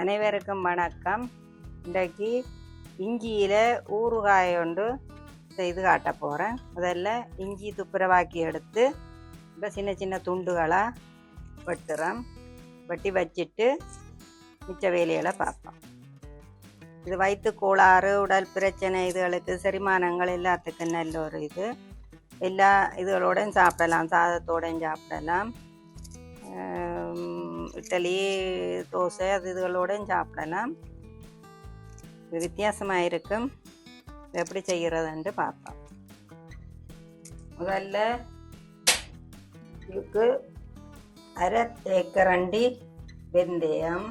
அனைவருக்கும் வணக்கம். இன்றைக்கு இஞ்சியில் ஊறுகாய் ஒன்று செய்து காட்ட போகிறேன். முதல்ல இஞ்சி துப்புரவாக்கி எடுத்து இப்போ சின்ன சின்ன துண்டுகளாக வெட்டி வச்சுட்டு மிச்ச வேலைகளை பார்ப்போம். இது வயிற்று கோளாறு, உடல் பிரச்சனை, இதுகளுக்கு செரிமானங்கள் எல்லாத்துக்கும் நல்ல ஒரு இது. எல்லா இதுகளோடையும் சாப்பிடலாம், சாதத்தோடையும் சாப்பிடலாம், இட்லி தோசை இதுகளோடையும் சாப்பிடலாம். இது வித்தியாசமாக இருக்கும். எப்படி செய்கிறதுன்ட்டு பார்ப்போம். முதல்ல இதுக்கு அரை தேக்கரண்டி வெந்தயம்,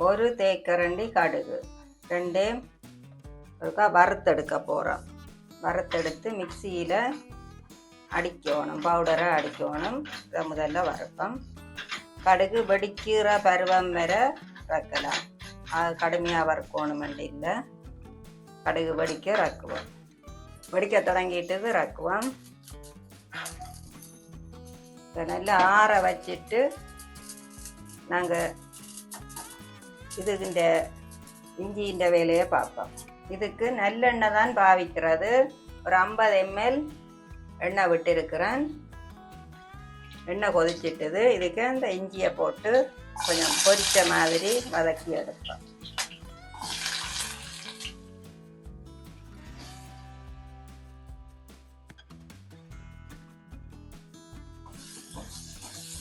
ஒரு தேக்கரண்டி கடுகு, ரெண்டையும் ஒருக்கா வறுத்தெடுக்க போகிறோம். வறுத்தெடுத்து மிக்சியில் அடிக்கணும், பவுடரை அடிக்கணும். இதை முதல்ல வறுப்போம். கடுகு வெடிக்கிற பருவம் வரை ரக்கலாம். அது கடுமையாக வறுக்கணுமெண்டு இல்லை, கடுகு வெடிக்க ரக்குவோம். வெடிக்க தொடங்கிட்டது ரக்குவோம். இதை நல்லா ஆற வச்சுட்டு நாங்கள் இந்த இஞ்சின்ற வேலையை பார்ப்போம். இதுக்கு நல்லெண்ணெய் தான் பாவிக்கிறது. ஒரு 50 ml எண்ணெய் விட்டுருக்கிறேன். எண்ணெய் கொதிச்சிட்டுது. இதுக்கு அந்த இஞ்சியை போட்டு கொஞ்சம் பொரிச்ச மாதிரி வதக்கி எடுப்போம்.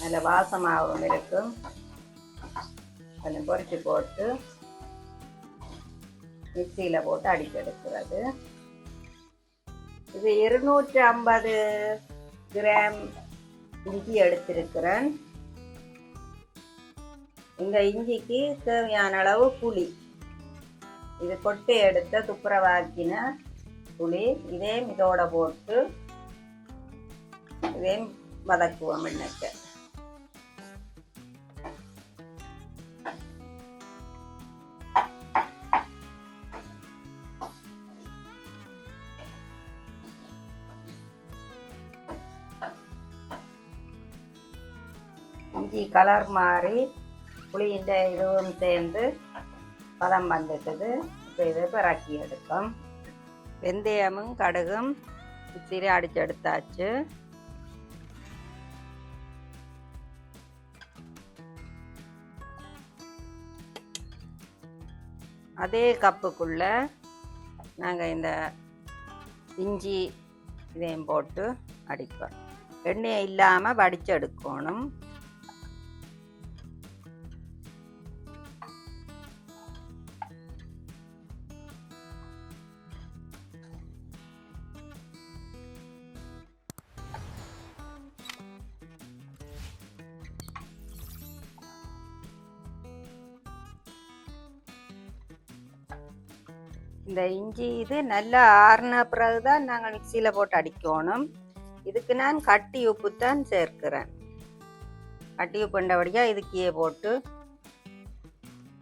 நல்ல வாசமாகவும் இருக்கும். கொஞ்சம் பொரிச்சு போட்டு மிக்சியில் போட்டு அடிச்சு எடுக்கிறது. இது 250 கிராம் இஞ்சி எடுத்திருக்கிறேன். இந்த இஞ்சிக்கு தேவையான அளவு புளி, இது கொட்டை எடுத்த துப்புரவாக்கின புளி, இதே இதோட போட்டு இதே வதக்குவோம். இன்னைக்கு இஞ்சி கலர் மாறி புளியின் இதுவும் சேர்ந்து பதம் வந்துட்டுது. இப்போ இதை பிறக்கி எடுக்கும். வெந்தயமும் கடுகும் மிக்சியிலே அடித்து எடுத்தாச்சு. அதே கப்புக்குள்ள நாங்கள் இந்த இஞ்சி இதையும் போட்டு அடிப்போம். எண்ணெய் இல்லாமல் வடித்து எடுக்கணும். இந்த இஞ்சி இது நல்லா ஆறின பிறகு தான் நாங்கள் மிக்சியில் போட்டு அடிக்கணும். இதுக்கு நான் கட்டி உப்பு தான் சேர்க்கிறேன். கட்டி உப்புண்டபடியாக இதுக்கே போட்டு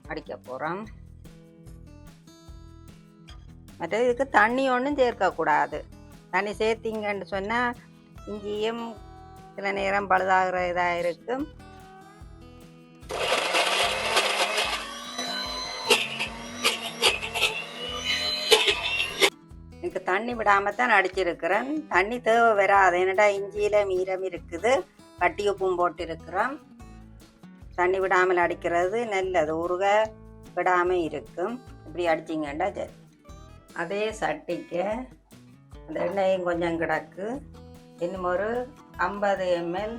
அடிக்க போகிறோம். மற்ற இதுக்கு தண்ணி ஒன்றும் சேர்க்கக்கூடாது. தண்ணி சேர்த்திங்கன்னு சொன்னால் இஞ்சியும் சில நேரம் பழுதாகிற இதாக இருக்கும். இதுக்கு தண்ணி விடாமல் தான் அடிச்சிருக்கிறேன். தண்ணி தேவை வராது, என்னடா இஞ்சியில் மீறம் இருக்குது, கட்டி உப்பும் போட்டு இருக்கிறோம். தண்ணி விடாமல் அடிக்கிறது நல்லது, உருக விடாமல் இருக்கும். இப்படி அடிச்சிங்கண்டா சரி. அதே சட்டிக்கு அந்த எண்ணெயும் கொஞ்சம் கிடக்கு. இன்னும் ஒரு 50 ml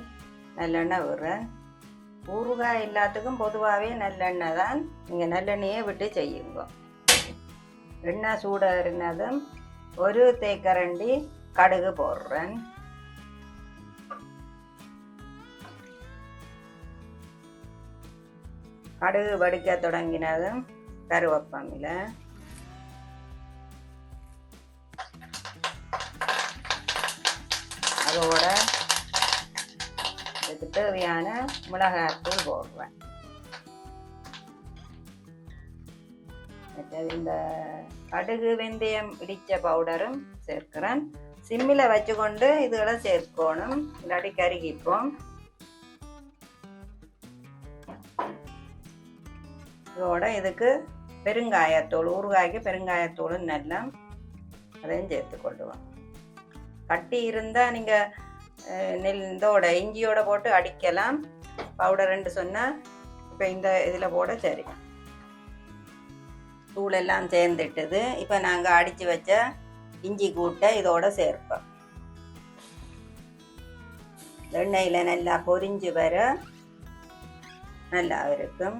நல்லெண்ணெய் விடுறேன். ஊறுகாய் எல்லாத்துக்கும் பொதுவாகவே நல்லெண்ணெய் தான். நீங்கள் நல்லெண்ணெயே விட்டு செய்யுங்க. எண்ணெய் சூடாறினதும் ஒரு தேக்கரண்டி கடுகு போடுறேன். கடுகு வடிக்க தொடங்கினதும் கருவேப்பிலை, அதோட இதுக்கு தேவையான மிளகாய்த்தூள் போடுவேன். இந்த கடுகு வெந்தயம் இடித்த பவுடரும் சேர்க்கிறேன். சிம்மில் வச்சு கொண்டு இதுகளை சேர்க்கணும், இல்லாட்டி கருகிப்போம். இதோட இதுக்கு பெருங்காயத்தூள், ஊறுகாய்க்கு பெருங்காயத்தூள் நல்லா அதையும் சேர்த்து கொள்ளுவோம். கட்டி இருந்தால் நீங்கள் இதோட இஞ்சியோட போட்டு அடிக்கலாம், பவுடர்ன்னு சொன்னால். இப்போ இந்த இதில் போட சரி. தூளெல்லாம் சேர்ந்துட்டுது. இப்போ நாங்கள் அடித்து வச்ச இஞ்சி கூட்டை இதோட சேர்ப்போம். எண்ணெயில் நல்லா பொரிஞ்சு வர நல்லா இருக்கும்.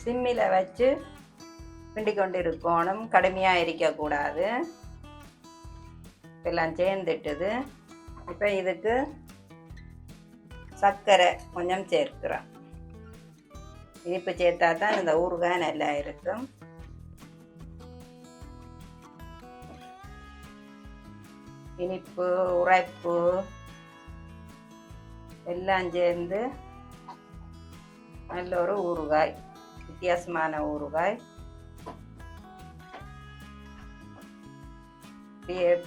சிம்மில் வச்சு கிண்டி கொண்டு இருக்கணும், கடுமையாக இருக்கக்கூடாது. எல்லாம் சேர்ந்துட்டுது. இப்போ இதுக்கு சர்க்கரை கொஞ்சம் சேர்க்கிறோம். இனிப்பு சேர்த்தா தான் இந்த ஊறுகாய் நல்லா இருக்கும். இனிப்பு, உரைப்பு எல்லாம் சேர்ந்து நல்ல ஒரு ஊறுகாய், வித்தியாசமான ஊறுகாய்.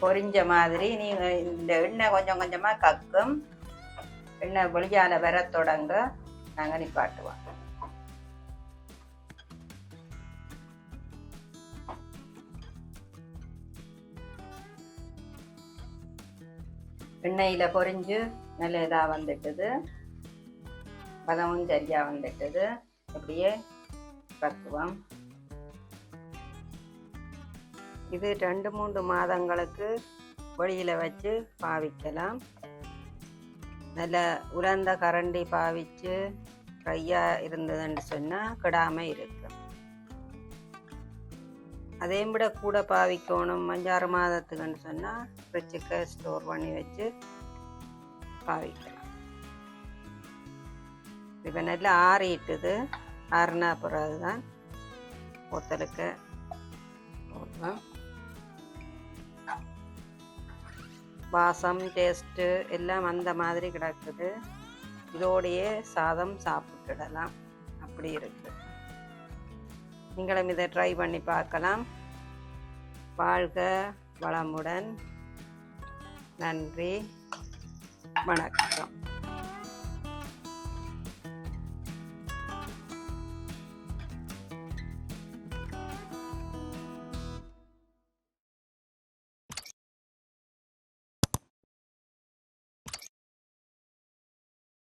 பொரிஞ்ச மாதிரி நீங்கள் இந்த எண்ணெய் கொஞ்சம் கொஞ்சமாக கக்கும். எண்ணெய் வெளியால வர தொடங்க நாங்கள் நிப்பாட்டுவோம். எண்ணெயில் பொரிஞ்சு நல்ல இதாக வந்துட்டுது, பதமும் சரியாக வந்துட்டுது. அப்படியே பக்குவம். இது 2-3 மாதங்களுக்கு வெளியில் வச்சு பாவிக்கலாம். நல்ல உலர்ந்த கரண்டி பாவிச்சு ட்ரையாக இருந்ததுன்னு சொன்னால் கெடாமல் இருக்கும். அதையும் விட கூட பாவிக்கணும். 5-6 மாதத்துக்குன்னு சொன்னால் ஃப்ரிட்ஜுக்கு ஸ்டோர் பண்ணி வச்சு பாவிக்கலாம். இப்போ நல்லா ஆறிட்டுது. ஆறினா பிறகு தான் ஒத்தலுக்கு போடுவோம். வாசம், டேஸ்ட்டு எல்லாம் அந்த மாதிரி கிடக்குது. இதோடையே சாதம் சாப்பிட்டுடலாம், அப்படி இருக்கு. நீங்களும் இதை ட்ரை பண்ணி பார்க்கலாம். வாழ்க வளமுடன். நன்றி, வணக்கம்.